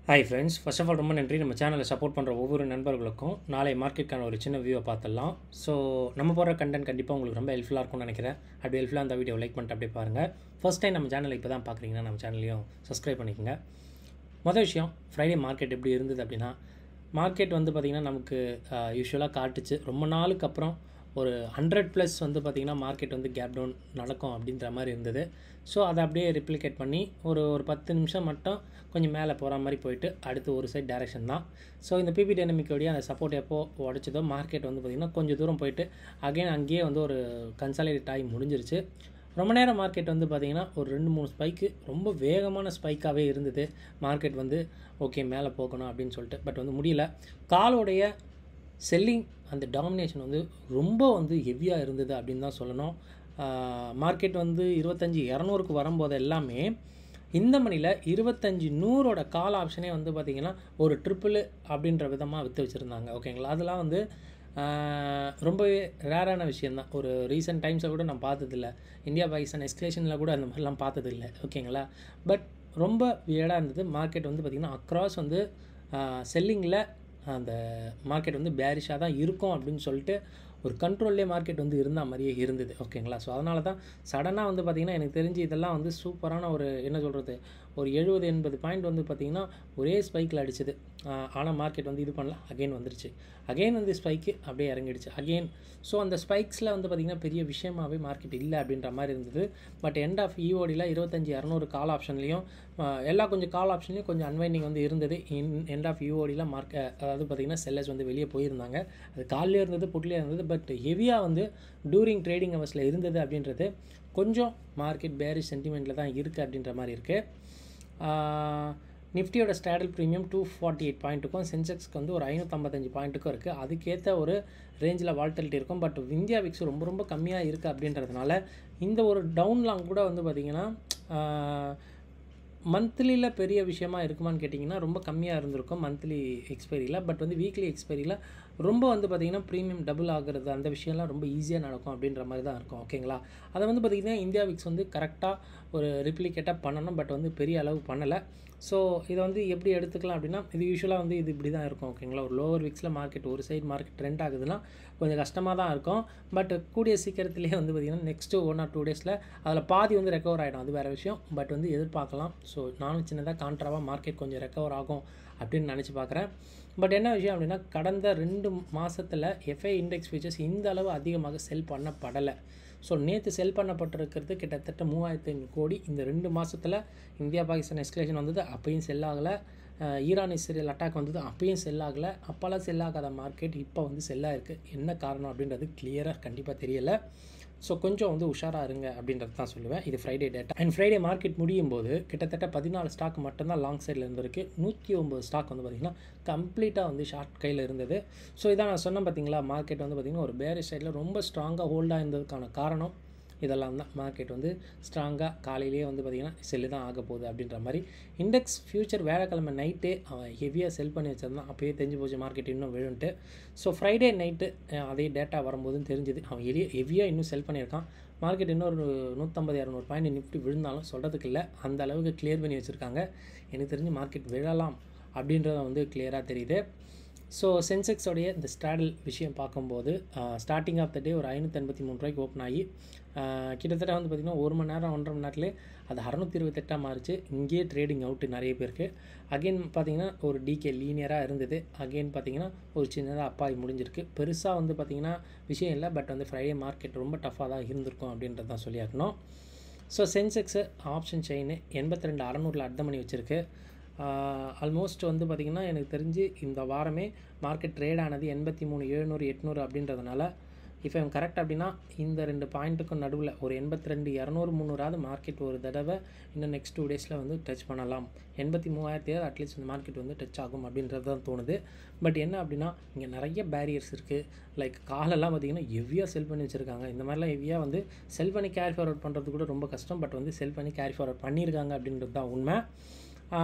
Hi friends, first of all ரொம்ப நன்றி. நம்ம சேனலை சப்போர்ட் பண்ணுற ஒவ்வொரு நண்பர்களுக்கும் நாளை மார்க்கெட்டுக்கான ஒரு சின்ன வியூவை பார்த்துடலாம். ஸோ நம்ம போகிற கண்டென்ட் கண்டிப்பாக உங்களுக்கு ரொம்ப ஹெல்ப்ஃபுல்லாக இருக்கும்னு நினைக்கிறேன். அப்படி ஹெல்ப்ஃபுல்லாக அந்த வீடியோ லைக் பண்ணிட்டு அப்படியே பாருங்கள். ஃபர்ஸ்ட் டைம் நம்ம சேனலை இப்போ தான் பார்க்குறீங்கன்னா நம்ம சேனலையும் சப்ஸ்கிரைப் பண்ணிக்கோங்க. மொதல் விஷயம், ஃப்ரைடே மார்க்கெட் எப்படி இருந்தது அப்படின்னா, மார்க்கெட் வந்து பார்த்திங்கன்னா நமக்கு யூஸ்வலாக காட்டுச்சு. ரொம்ப நாளுக்கு அப்புறம் ஒரு 100+ வந்து பார்த்திங்கன்னா மார்க்கெட் வந்து கேப் டவுன் நடக்கும் அப்படின்ற மாதிரி இருந்தது. ஸோ அதை அப்படியே ரிப்ளிகேட் பண்ணி ஒரு 10 நிமிஷம் மட்டும் கொஞ்சம் மேலே போகிற மாதிரி போயிட்டு அடுத்து ஒரு சைட் டைரெக்ஷன் தான். ஸோ இந்த பிபி டைனமிக்கோடைய அந்த சப்போர்ட் எப்போ உடச்சதோ மார்க்கெட் வந்து பார்த்திங்கன்னா கொஞ்சம் தூரம் போயிட்டு அகைன் அங்கேயே வந்து ஒரு கன்சாலிடேட் ஆகி முடிஞ்சிருச்சு. ரொம்ப நேரம் மார்க்கெட் வந்து பார்த்திங்கன்னா ஒரு 2-3 ஸ்பைக்கு ரொம்ப வேகமான ஸ்பைக்காகவே இருந்தது. மார்க்கெட் வந்து ஓகே மேலே போகணும் அப்படின்னு சொல்லிட்டு, பட் வந்து முடியல. காலோடைய செல்லிங் அந்த டாமினேஷன் வந்து ரொம்ப வந்து ஹெவியாக இருந்தது அப்படின்னு தான் சொல்லணும். மார்க்கெட் வந்து 25,200க்கு வரும்போது எல்லாமே இந்த மணியில் 25,100ஓட கால் ஆப்ஷனே வந்து பார்த்திங்கன்னா ஒரு ட்ரிப்பிள் அப்படின்ற விதமாக விற்று வச்சுருந்தாங்க. ஓகேங்களா, அதெல்லாம் வந்து ரொம்பவே ரேரான விஷயந்தான். ஒரு ரீசெண்ட் டைம்ஸை கூட நான் பார்த்ததில்ல. இந்தியா பாகிஸ்தான் எஸ்கலேஷனில் கூட அந்த மாதிரிலாம் பார்த்ததில்லை. ஓகேங்களா, பட் ரொம்ப வியர்டாக இருந்தது. மார்க்கெட் வந்து பார்த்திங்கன்னா அக்ராஸ் வந்து செல்லிங்கில் அந்த மார்க்கெட் வந்து பேரிஷாக தான் இருக்கும் அப்படின்னு சொல்லிட்டு ஒரு கண்ட்ரோல்லே மார்க்கெட் வந்து இருந்த மாதிரியே இருந்தது. ஓகேங்களா, ஸோ அதனால தான் சடனாக வந்து பார்த்திங்கன்னா எனக்கு தெரிஞ்சு இதெல்லாம் வந்து சூப்பரான ஒரு என்ன சொல்கிறது, ஒரு 70-80 பாயிண்ட் வந்து பார்த்திங்கன்னா ஒரே ஸ்பைக்கில் அடிச்சது. ஆனால் மார்க்கெட் வந்து இது பண்ணல, அகெயின் வந்துருச்சு. அகெயின் வந்து ஸ்பைக்கு அப்படியே இறங்கிடுச்சு அகெயின். ஸோ அந்த ஸ்பைக்ஸில் வந்து பார்த்திங்கன்னா பெரிய விஷயமாகவே மார்க்கெட் இல்லை அப்படின்ற மாதிரி இருந்தது. பட் எண்ட் ஆஃப் இஓடியில் 25,200 கால் ஆப்ஷன்லேயும் எல்லா கொஞ்சம் கால் ஆப்ஷன்லேயும் கொஞ்சம் அன்வைண்டிங் வந்து இருந்தது. எண்ட் ஆஃப் இஓடியில் அதாவது பார்த்திங்கன்னா செல்லர்ஸ் வந்து வெளியே போயிருந்தாங்க. அது காலிலே இருந்தது, புட்லேயே இருந்தது. பட் ஹெவியாக வந்து டூரிங் ட்ரேடிங் ஹவர்ஸில் இருந்தது அப்படின்றது கொஞ்சம் மார்க்கெட் பேரிஷ் சென்டிமெண்ட்டில் தான் இருக்குது அப்படின்ற மாதிரி இருக்குது. நிஃப்டியோட ஸ்டாடல் ப்ரீமியம் 248 பாயிண்ட்டுக்கும் சென்செக்ஸ்க்கு வந்து ஒரு 555 பாயிண்ட்டுக்கும் இருக்குது. அதுக்கேற்ற ஒரு ரேஞ்சில் வால்டிலிட்டி இருக்கும். பட் இந்தியா விக்ஸ் ரொம்ப ரொம்ப கம்மியாக இருக்குது அப்படின்றதுனால இந்த ஒரு டவுன்லாம் கூட வந்து பார்த்திங்கன்னா மந்த்லியில் பெரிய விஷயமா இருக்குமான்னு கேட்டிங்கன்னா ரொம்ப கம்மியாக இருந்திருக்கும் மந்த்லி எக்ஸ்பைரியில். பட் வந்து வீக்லி எக்ஸ்பைரியில் ரொம்ப வந்து பார்த்திங்கன்னா ப்ரீமியம் டபுள் ஆகிறது அந்த விஷயம்லாம் ரொம்ப ஈஸியாக நடக்கும் அப்படின்ற மாதிரி தான் இருக்கும். ஓகேங்களா, அதை வந்து பார்த்திங்கன்னா இந்தியா விக்ஸ் வந்து கரெக்டாக ஒரு ரிப்ளிகேட்டாக பண்ணணும். பட் வந்து பெரிய அளவு பண்ணலை. ஸோ இதை வந்து எப்படி எடுத்துக்கலாம் அப்படின்னா, இது யூஸ்வலாக வந்து இது இப்படி தான் இருக்கும். ஓகேங்களா, ஒரு லோவர் விக்ஸில் மார்க்கெட் ஒரு சைடு மார்க்கெட் ட்ரெண்ட் ஆகுதுன்னா கொஞ்சம் கஷ்டமாக தான் இருக்கும். பட் கூடிய சீக்கிரத்துலேயே வந்து பார்த்திங்கன்னா நெக்ஸ்ட்டு 1 or 2 டேஸில் அதில் பாதி வந்து ரெக்கவர் ஆகிடும், அது வேறு விஷயம். பட் வந்து எதிர்பார்க்கலாம். ஸோ நானும் சின்னதாக கான்ட்ராவாக மார்க்கெட் கொஞ்சம் ரெக்கவர் ஆகும் அப்படின்னு நினச்சி பார்க்குறேன். பட் என்ன விஷயம் அப்படின்னா, கடந்த 2 மாதத்தில் எஃப்ஐ இண்டெக்ஸ் ஃபியூச்சர்ஸ் இந்த அளவு அதிகமாக செல் பண்ணப்படலை. ஸோ நேற்று செல் பண்ணப்பட்டிருக்கிறது கிட்டத்தட்ட 3,500 கோடி. இந்த 2 மாதத்தில் இந்தியா பாகிஸ்தான் எஸ்கலேஷன் வந்தது, அப்பையும் செல் ஆகலை. ஈரான் இஸ்ரேல் அட்டாக் வந்தது, அப்பையும் செல் ஆகலை. அப்போல்லாம் செல் ஆகாத மார்க்கெட் இப்போ வந்து செல்லாக இருக்குது. என்ன காரணம் அப்படின்றது கிளியராக கண்டிப்பாக தெரியலை. ஸோ கொஞ்சம் வந்து உஷாராக இருங்க அப்படின்றது தான் சொல்லுவேன். இது Friday data. And Friday market முடியும் போது கிட்டத்தட்ட 14 ஸ்டாக் மட்டும்தான் லாங் சைடில் இருந்திருக்கு. 109 ஸ்டாக் வந்து பார்த்திங்கன்னா கம்ப்ளீட்டாக வந்து ஷார்ட் கையில் இருந்தது. ஸோ இதான் நான் சொன்னேன் பார்த்தீங்களா, மார்க்கெட் வந்து பார்த்திங்கன்னா ஒரு பேரிஷ் சைடில் ரொம்ப ஸ்ட்ராங்காக ஹோல்டாக இருந்ததுக்கான காரணம் இதெல்லாம் தான். மார்க்கெட் வந்து ஸ்ட்ராங்காக காலையிலேயே வந்து பார்த்திங்கன்னா செல்லு தான் ஆக போகுது அப்படின்ற மாதிரி. இண்டெக்ஸ் ஃபியூச்சர் வேலைக்கிழமை நைட்டே அவன் ஹெவியாக செல் பண்ணி வச்சிருந்தான். அப்போயே தெரிஞ்சு போச்சு மார்க்கெட் இன்னும் விழுன்ட்டு. ஸோ ஃப்ரைடே நைட்டு அதே டேட்டா வரும்போதுன்னு தெரிஞ்சுது அவன் ஹெவியாக இன்னும் செல் பண்ணியிருக்கான். மார்க்கெட் இன்னொரு 150-200 பாயிண்ட் நிஃப்டி விழுந்தாலும் சொல்கிறதுக்கு இல்லை, அந்த அளவுக்கு கிளியர் பண்ணி வச்சுருக்காங்க. எனக்கு தெரிஞ்சு மார்க்கெட் விழலாம் அப்படின்றத வந்து கிளியராக தெரியுது. ஸோ சென்செக்ஸோடைய இந்த ஸ்டாடல் விஷயம் பார்க்கும்போது ஸ்டார்டிங் ஆஃப் த டே ஒரு 583 ரூபாய்க்கு ஓப்பன் ஆகி கிட்டத்தட்ட வந்து பார்த்திங்கன்னா 1 மணி நேரம் 1.5 மணி நேரத்துலேயே அது 628 மாறிச்சு. இங்கேயே ட்ரேடிங் அவுட்டு நிறைய பேருக்கு. அகெயின் பார்த்திங்கன்னா ஒரு டிகே லீனியராக இருந்தது. அகெயின் பார்த்திங்கன்னா ஒரு சின்னதாக அப்பாய் முடிஞ்சிருக்கு. பெருசாக வந்து பார்த்திங்கன்னா விஷயம் இல்லை. பட் வந்து ஃப்ரைடே மார்க்கெட் ரொம்ப டஃப்பாக தான் இருந்திருக்கும் அப்படின்றது தான் சொல்லியாக்கணும். So Sensex option chain 82,600 at the money வச்சுருக்கு. ஆல்மோஸ்ட் வந்து பார்த்திங்கன்னா எனக்கு தெரிஞ்சு இந்த வாரமே மார்க்கெட் ட்ரேட் ஆனது 83,700 800 அப்படின்றதுனால இப்போ கரெக்ட் அப்படின்னா இந்த 2 பாயிண்ட்டுக்கும் நடுவில் ஒரு 82,200 300 மார்க்கெட் ஒரு தடவை இன்னும் நெக்ஸ்ட் 2 டேஸில் வந்து டச் பண்ணலாம். 83,000 அட்லீஸ்ட் இந்த மார்க்கெட் வந்து டச் ஆகும் அப்படின்றது தான் தோணுது. பட் என்ன அப்படின்னா இங்கே நிறைய பேரியர்ஸ் இருக்குது. லைக் காலெல்லாம் பார்த்திங்கன்னா ஹெவியாக செல் பண்ணி வச்சுருக்காங்க. இந்த மாதிரிலாம் ஹெவியாக வந்து செல் பண்ணி கேரி ஃபார்வர்ட் பண்ணுறது கூட ரொம்ப கஷ்டம். பட் வந்து செல் பண்ணி கேரி ஃபார்வர்ட் பண்ணியிருக்காங்க அப்படின்றது தான் உண்மை.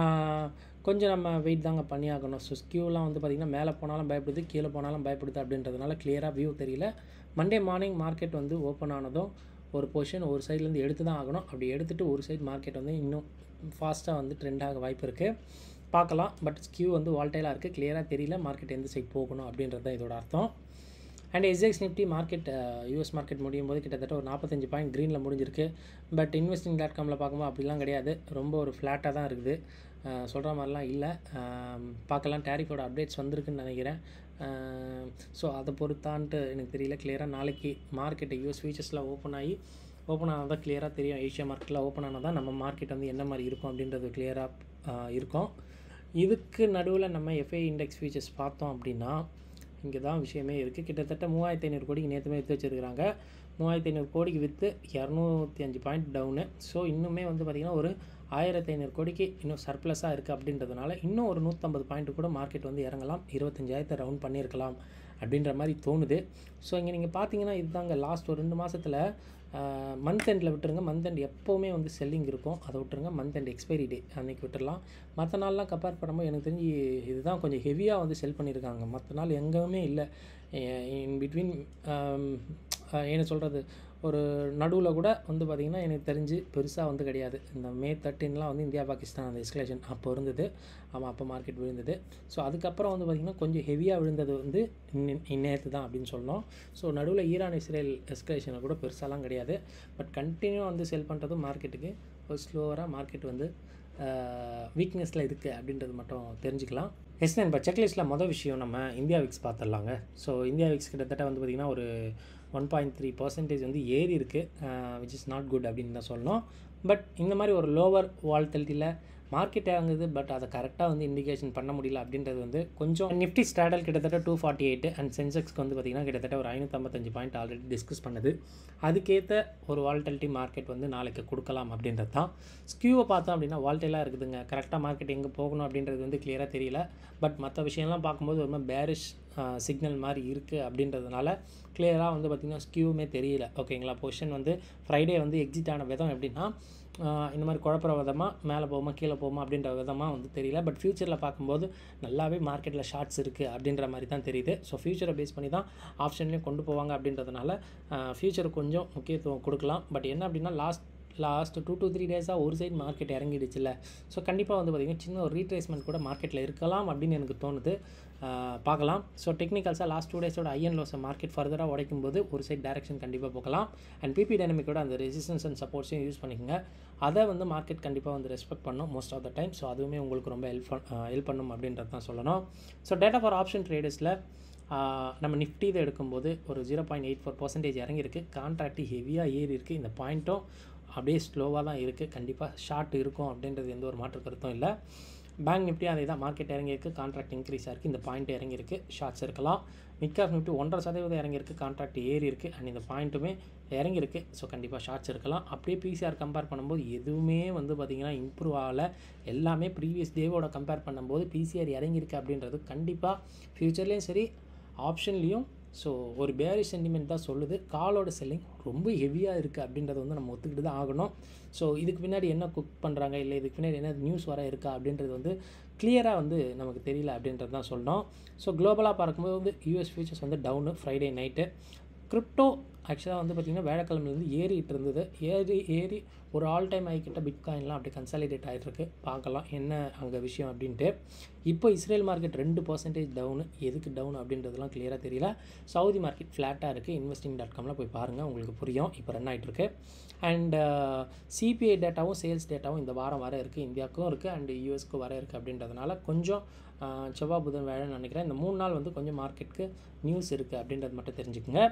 கொஞ்சம் நம்ம வெயிட் தாங்க பண்ணியாகணும். ஸோ ஸ்கியூலாம் வந்து பார்த்திங்கன்னா மேலே போனாலும் பயப்படுது, கீழே போனாலும் பயப்படுது அப்படின்றதுனால கிளியராக வியூ தெரியல. மண்டே மார்னிங் மார்க்கெட் வந்து ஓப்பன் ஆனதும் ஒரு பொசிஷன் ஒரு சைட்லேருந்து எடுத்து தான் ஆகணும். அப்படி எடுத்துகிட்டு ஒரு சைடு மார்க்கெட் வந்து இன்னும் ஃபாஸ்ட்டாக வந்து ட்ரெண்ட் ஆக வாய்ப்பு இருக்குது. பார்க்கலாம். பட் ஸ்கியூ வந்து வால்டைலாக இருக்குது, கிளியராக தெரியல மார்க்கெட் எந்த சைட் போகணும் அப்படின்றது தான் இதோட அர்த்தம். And SX Nifty market US market முடியும் போது கிட்டத்தட்ட ஒரு 45 பாயிண்ட் க்ரீனில் முடிஞ்சிருக்கு. பட் investing.comல பார்க்கும்போது அப்படிலாம் கிடையாது, ரொம்ப ஒரு ஃப்ளாட்டாக தான் இருக்குது. சொல்கிற மாதிரிலாம் இல்லை. பார்க்கலாம், டேரிஃபோட அப்டேட்ஸ் வந்திருக்குன்னு நினைக்கிறேன். ஸோ அதை பொறுத்தான்ட்டு எனக்கு தெரியல. கிளியராக நாளைக்கு மார்க்கெட்டை யூஎஸ் ஃபியூச்சர்ஸில் ஓப்பன் ஆனால் தான் கிளியராக தெரியும். ஏஷியா மார்க்கெட்டில் ஓப்பன் ஆனால் தான் நம்ம மார்க்கெட் வந்து என்ன மாதிரி இருக்கும் அப்படின்றது கிளியராக இருக்கும். இதுக்கு நடுவில் நம்ம எஃப்ஐ இண்டெக்ஸ் ஃபியூச்சர்ஸ் பார்த்தோம் அப்படின்னா இங்கே தான் விஷயமே இருக்குது. கிட்டத்தட்ட 3500 கோடிக்கு நேற்றுமே விற்று வச்சுருக்காங்க. 3500 கோடிக்கு விற்று 205 பாயிண்ட் டவுனு. ஸோ இன்னுமே வந்து பார்த்திங்கன்னா ஒரு 1500 கோடிக்கு இன்னும் சர்ப்ளஸாக இருக்குது அப்படின்றதுனால இன்னும் ஒரு 150 பாயிண்ட்டு கூட மார்க்கெட் வந்து இறங்கலாம், 25,000 ரவுண்ட் பண்ணியிருக்கலாம் அப்படின்ற மாதிரி தோணுது. ஸோ இங்கே நீங்கள் பார்த்தீங்கன்னா இதுதாங்க லாஸ்ட் ஒரு 2 மாதத்தில் மந்த் எண்டில் விட்டுருங்க. மந்த் எண்ட் எப்போவுமே வந்து செல்லிங் இருக்கும், அதை விட்டுருங்க. மந்த் எண்ட் எக்ஸ்பைரி டே அன்றைக்கி விட்டுடலாம். மற்ற நாள்லாம் கம்பேர் பண்ணும்போது எனக்கு தெரிஞ்சு இதுதான் கொஞ்சம் ஹெவியாக வந்து செல் பண்ணியிருக்காங்க. மற்ற நாள் எங்கேயுமே இல்லை. இன் பிட்வீன் என்ன சொல்கிறது, ஒரு நடுவில் கூட வந்து பார்த்திங்கன்னா எனக்கு தெரிஞ்சு பெருசாக வந்து கிடையாது. இந்த மே 13 வந்து இந்தியா பாகிஸ்தான் அந்த எஸ்கலேஷன் அப்போ இருந்தது. அப்போ மார்க்கெட் விழுந்தது. ஸோ அதுக்கப்புறம் வந்து பார்த்திங்கன்னா கொஞ்சம் ஹெவியாக விழுந்தது வந்து நேற்று தான் அப்படின்னு சொல்லணும். ஸோ நடுவில் ஈரான் இஸ்ரேல் எஸ்கலேஷனில் கூட பெருசாலாம் கிடையாது. பட் கண்டினியூ வந்து செல் பண்ணுறதும் மார்க்கெட்டுக்கு ஒரு ஸ்லோவராக மார்க்கெட் வந்து வீக்னஸில் இருக்குது அப்படின்றது மட்டும் தெரிஞ்சுக்கலாம். நண்பா, செக்லிஸ்ட்டில் மொதல் விஷயம் நம்ம இந்தியா விக்ஸ் பார்த்துடலாங்க. ஸோ இந்தியா விக்ஸ் கிட்டத்தட்ட வந்து பார்த்திங்கன்னா ஒரு 1.3% வந்து ஏறி இருக்குது, விச் இஸ் நாட் குட் அப்படின்னு தான் சொல்லணும். பட் இந்த மாதிரி ஒரு லோவர் வால்டிலிட்டியில் மார்க்கெட் இறங்குது, பட் அதை கரெக்டாக வந்து இண்டிகேஷன் பண்ண முடியல அப்படின்றது வந்து கொஞ்சம். நிஃப்டி ஸ்டாடல் கிட்டத்தட்ட 248 அண்ட் சென்செக்ஸ்க்கு வந்து பார்த்திங்கன்னா கிட்டத்தட்ட ஒரு 555 பாயிண்ட் ஆல்ரெடி டிஸ்கஸ் பண்ணுது. அதுக்கேற்ற ஒரு வால்டிலிட்டி மார்க்கெட் வந்து நாளைக்கு கொடுக்கலாம் அப்படின்றது தான். ஸ்கியூவை பார்த்தோம் அப்படின்னா வால்டைலாக இருக்குதுங்க. கரெக்டாக மார்க்கெட் எங்கே போகணும் அப்படின்றது வந்து கிளியராக தெரியல. பட் மற்ற விஷயம்லாம் பார்க்கும்போது ரொம்ப பேரிஷ் சிக்னல் மாதிரி இருக்குது அப்படின்றதுனால கிளியராக வந்து பார்த்திங்கன்னா ஸ்கியூவுமே தெரியல. ஓகேங்களா, பொசிஷன் வந்து ஃப்ரைடே வந்து எக்ஸிட் ஆன விதம் எப்படின்னா இந்த மாதிரி குழப்பற விதமாக மேலே போகுமா கீழே போகுமா அப்படின்ற விதமாக வந்து தெரியல. பட் ஃப்யூச்சரில் பார்க்கும்போது நல்லாவே மார்க்கெட்டில் ஷார்ட்ஸ் இருக்குது அப்படின்ற மாதிரி தான் தெரியுது. ஸோ ஃப்யூச்சரை பேஸ் பண்ணி தான் ஆப்ஷன்லேயும் கொண்டு போவாங்க அப்படின்றதுனால ஃப்யூச்சருக்கு கொஞ்சம் முக்கியத்துவம் கொடுக்கலாம். பட் என்ன அப்படின்னா லாஸ்ட் 2 to 3 டேஸாக ஒரு சைடு மார்க்கெட் இறங்கிடுச்சுல்ல. ஸோ கண்டிப்பாக வந்து பார்த்திங்கன்னா சின்ன ஒரு ரீட்ரேஸ்மெண்ட் கூட மார்க்கெட்டில் இருக்கலாம் அப்படின்னு எனக்கு தோணுது. பார்க்கலாம். ஸோ டெக்னிக்கல்ஸாக லாஸ்ட் 2 டேஸோட ஐஎன் லோஸை மார்க்கெட் ஃபர்தராக உடைக்கும் போது ஒரு சைட் டைரக்ஷன் கண்டிப்பாக போகலாம். அண்ட் பிபி டைனமிக்கோட அந்த ரெசிஸ்டன்ஸ் அண்ட் சப்போர்ட்ஸையும் யூஸ் பண்ணிக்கோங்க. அதை வந்து மார்க்கெட் கண்டிப்பாக வந்து ரெஸ்பெக்ட் பண்ணும் most of the time. So அதுவுமே உங்களுக்கு ரொம்ப ஹெல்ப் பண்ணும் அப்படின்றது தான் சொல்லணும். ஸோ டேட்டா ஃபார் ஆப்ஷன் ட்ரேடர்ஸில் நம்ம நிஃப்டி இதை எடுக்கும்போது ஒரு 0.84% இறங்கியிருக்கு. கான்ட்ராக்ட் ஹெவியாக ஏறி இருக்குது. இந்த பாயிண்ட்டும் அப்படியே ஸ்லோவாக தான் இருக்குது. கண்டிப்பாக ஷார்ட் இருக்கும் அப்படின்றது எந்த ஒரு மாற்று கருத்தும் இல்லை. பேங்க் நிஃப்டி அதே தான், மார்க்கெட் இறங்கியிருக்கு, கான்ட்ராக்ட் இன்க்ரீஸ் ஆகிருக்கு, இந்த பாயிண்ட் இறங்கியிருக்கு, ஷார்ட்ஸ் இருக்கலாம். மிட் கேப் நிஃப்டி 1.5% இறங்கியிருக்கு, கான்ட்ராக்ட் ஏறி இருக்குது அண்ட் இந்த பாயிண்ட்டுமே இறங்கியிருக்கு. ஸோ கண்டிப்பாக ஷார்ட்ஸ் இருக்கலாம். அப்படியே பிசிஆர் கம்பேர் பண்ணும்போது எதுவுமே வந்து பார்த்திங்கன்னா இம்ப்ரூவ் ஆகலை. எல்லாமே ப்ரீவியஸ் டேவோட கம்பேர் பண்ணும்போது பிசிஆர் இறங்கியிருக்கு அப்படின்றது கண்டிப்பாக ஃப்யூச்சர்லேயும் சரி ஆப்ஷன்லேயும் ஸோ ஒரு பேரிஷ் சென்டிமெண்ட் தான் சொல்லுது. காலோட செல்லிங் ரொம்ப ஹெவியாக இருக்குது அப்படின்றத வந்து நம்ம ஒத்துக்கிட்டு தான் ஆகணும். ஸோ இதுக்கு பின்னாடி என்ன குக் பண்ணுறாங்க, இல்லை இதுக்கு பின்னாடி என்ன நியூஸ் வர இருக்கா அப்படின்றது வந்து கிளியராக வந்து நமக்கு தெரியல அப்படின்றது தான் சொல்லணும். ஸோ குளோபலாக பார்க்கும்போது வந்து யூஎஸ் ஃபியூச்சர்ஸ் வந்து டவுனு ஃப்ரைடே நைட்டு. கிரிப்டோ ஆக்சுவலாக வந்து பார்த்திங்கன்னா வேலைக்கிழமையிலேருந்து ஏறிட்டு இருந்தது. ஏறி ஒரு ஆல் டைம் ஆகிக்கிட்ட பிட்காயின்லாம் அப்படி கன்சாலிடேட் ஆகிட்டுருக்கு. பார்க்கலாம் என்ன அங்கே விஷயம் அப்படின்ட்டு. இப்போ இஸ்ரேல் மார்க்கெட் 2% டவுனு. எதுக்கு டவுன் அப்படின்றதுலாம் கிளியராக தெரியல. சவுதி மார்க்கெட் ஃப்ளாட்டாக இருக்குது. investing.comல போய் பாருங்கள், உங்களுக்கு புரியும். இப்போ ரன் ஆகிட்டுருக்கு. அண்ட் சிபிஐ டேட்டாவும் சேல்ஸ் டேட்டாவும் இந்த வாரம் வர இருக்குது. இந்தியாவுக்கும் இருக்குது அண்ட் யூஎஸ்க்கும் வர இருக்குது அப்படின்றதுனால கொஞ்சம் செவ்வாய் புதன் வேலைன்னு நினைக்கிறேன். இந்த 3 நாள் வந்து கொஞ்சம் மார்க்கெட்டுக்கு நியூஸ் இருக்குது அப்படின்றது மட்டும் தெரிஞ்சுக்குங்க.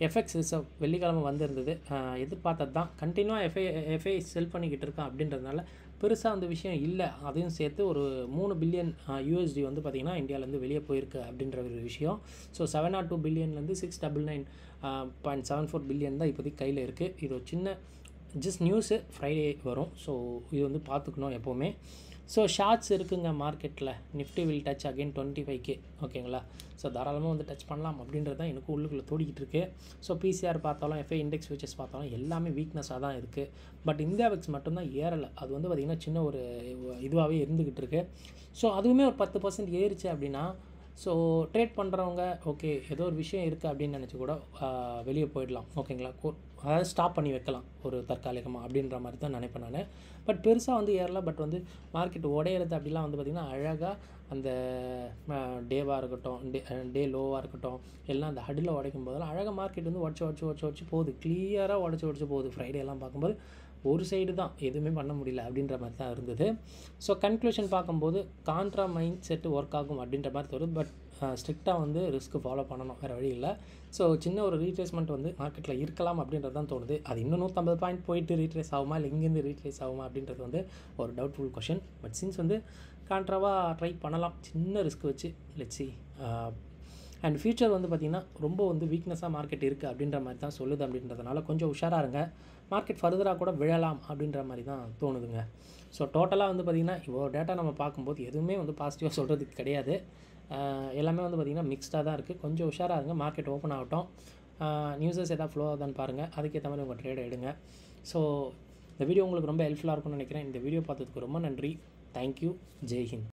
எஃப்எக்ஸ் ரிசர்வ் வெள்ளிக்கிழமை வந்திருந்தது, எதிர்பார்த்தது தான். கண்டினியூவாக எஃப்ஐ செல் பண்ணிக்கிட்டு இருக்கான் அப்படின்றதுனால பெருசாக அந்த விஷயம் இல்லை. அதையும் சேர்த்து ஒரு 3 பில்லியன் யூஎஸ்டி வந்து பார்த்திங்கன்னா இந்தியாவிலேருந்து வெளியே போயிருக்கு அப்படின்ற ஒரு விஷயம். ஸோ 702 பில்லியன்லேருந்து 699.74 பில்லியன் தான் இப்போதைக்கு கையில் இருக்குது. இது ஒரு சின்ன ஜஸ்ட் நியூஸு, ஃப்ரைடே வரும். ஸோ இது வந்து பார்த்துக்கணும் எப்போவுமே. ஸோ ஷார்ட்ஸ் இருக்குங்க மார்க்கெட்டில். Nifty will touch again 25K. ஓகேங்களா, ஸோ தாராளமாக வந்து டச் பண்ணலாம் அப்படின்றது தான் எனக்கு உள்ளுக்குள்ளே தோடிக்கிட்டு இருக்குது. ஸோ பிசிஆர் பார்த்தாலும் எஃப்ஐ இண்டெக்ஸ் ஃபியூச்சர்ஸ் பார்த்தாலும் எல்லாமே வீக்னஸாக தான் இருக்குது. பட் இந்தியா விக்ஸ் மட்டும்தான் ஏறலை. அது வந்து பார்த்திங்கன்னா சின்ன ஒரு இதுவாகவே இருந்துக்கிட்டு இருக்குது. ஸோ அதுவுமே ஒரு 10% ஏறிச்சு அப்படின்னா ஸோ ட்ரேட் பண்ணுறவங்க ஓகே ஏதோ ஒரு விஷயம் இருக்குது அப்படின்னு நினச்சி கூட வெளியே போயிடலாம். ஓகேங்களா, அதாவது ஸ்டாப் பண்ணி வைக்கலாம் ஒரு தற்காலிகமாக அப்படின்ற மாதிரி தான் நினைப்பேன் நான். பட் பெருசாக வந்து ஏறல. பட் வந்து மார்க்கெட் உடையிறது அப்படிலாம் வந்து பார்த்திங்கன்னா அழகாக அந்த டேவாக இருக்கட்டும், டே லோவாக இருக்கட்டும், எல்லாம் அந்த ஹடில் உடைக்கும் போதெல்லாம் அழகாக மார்க்கெட் வந்து உடச்சி போகுது. கிளியராக உடச்சி போகுது. ஃப்ரைடேலாம் பார்க்கும்போது ஒரு சைடு தான், எதுவுமே பண்ண முடியல அப்படின்ற மாதிரி தான் இருந்தது. ஸோ கன்க்ளூஷன் பார்க்கும்போது கான்ட்ரா மைண்ட் செட்டு ஒர்க் ஆகும் அப்படின்ற மாதிரி தோணுது. பட் ஸ்ட்ரிக்டாக வந்து ரிஸ்க்கு ஃபாலோ பண்ணணும், வேறு வழி இல்லை. ஸோ சின்ன ஒரு ரீட்ரேஸ்மெண்ட் வந்து மார்க்கெட்டில் இருக்கலாம் அப்படின்றது தான் தோணுது. அது இன்னும் 150 பாயிண்ட் போயிட்டு ரீட்ரேஸ் ஆகுமா, இல்லை இங்கேருந்து ரீட்ரேஸ் ஆகுமா அப்படின்றது வந்து ஒரு டவுட்ஃபுல் கொஷின். பட் சின்ஸ் வந்து கான்ட்ராவாக ட்ரை பண்ணலாம் சின்ன ரிஸ்க் வச்சு. Let's see. அண்ட் ஃபியூச்சர் வந்து பார்த்திங்கன்னா ரொம்ப வந்து வீக்னஸாக மார்க்கெட் இருக்குது அப்படின்ற மாதிரி தான் சொல்லுது. அப்படின்றதுனால கொஞ்சம் உஷாராக இருங்க. மார்க்கெட் ஃபர்தராக கூட விழலாம் அப்படின்ற மாதிரி தான் தோணுதுங்க. ஸோ டோட்டலாக வந்து பார்த்திங்கன்னா இவ்வளோ டேட்டா நம்ம பார்க்கும்போது எதுவுமே வந்து பாசிட்டிவாக சொல்கிறதுக்கு கிடையாது. எல்லாமே வந்து பார்த்திங்கன்னா மிக்ஸ்டாக தான் இருக்குது. கொஞ்சம் உஷாராக இருங்க. மார்க்கெட் ஓப்பன் ஆகட்டும். நியூஸஸ் எதாவது ஃப்ளோ ஆகுதான்னு பாருங்கள். அதுக்கேற்ற மாதிரி உங்கள் ட்ரேடை எடுங்க. ஸோ இந்த வீடியோ உங்களுக்கு ரொம்ப ஹெல்ப்ஃபுல்லாக இருக்கும்னு நினைக்கிறேன். இந்த வீடியோ பார்த்ததுக்கு ரொம்ப நன்றி. தேங்க்யூ. ஜெய் ஹிந்த்.